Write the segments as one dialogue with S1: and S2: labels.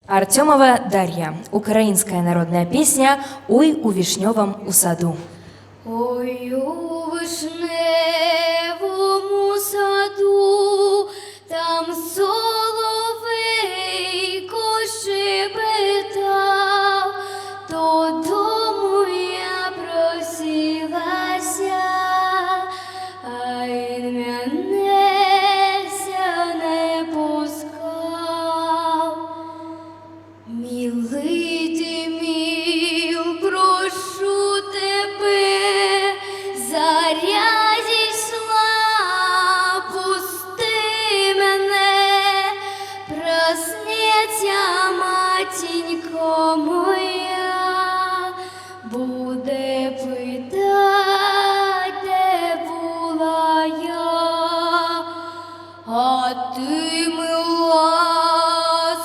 S1: Артемова Дарья. Украинская народная песня «Ой, у вишневом у саду».
S2: Ой, у вишневому саду, там соловейко щебетав, додому я просилася, а він мене не пускав. Милий Димил, прошу тебе, заря зійшла, пусти мене, проснеться матінько моя, буде питать, де була я, а ти, мила,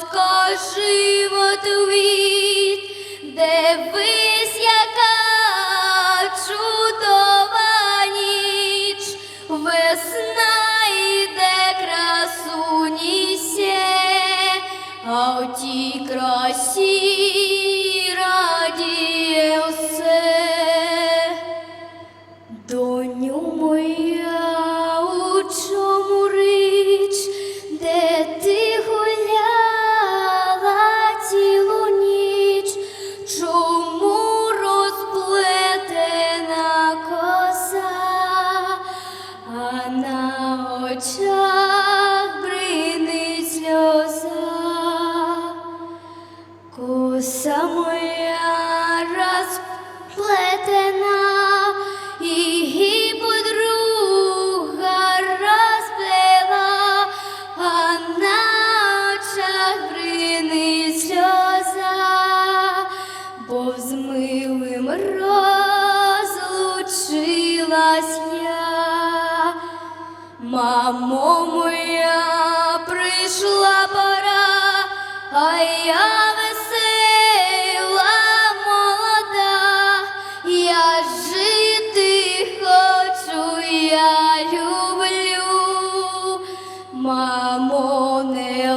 S2: скажи в отвіт, дивись, яка чудова ніч, весна йде, красу несе, а в тій красі радіє все. Доню моя, у чому річ, де ти гуляла цілу ніч, чому розплетена коса, а на очах бринить сльоза? Коса моя розплетена, і подруга розплела, а на очах бринить сльоза, бо з милим розлучилась я. Мамо моя, прийшла пора, а я весела, молода, я жити хочу, я люблю. Мамо, не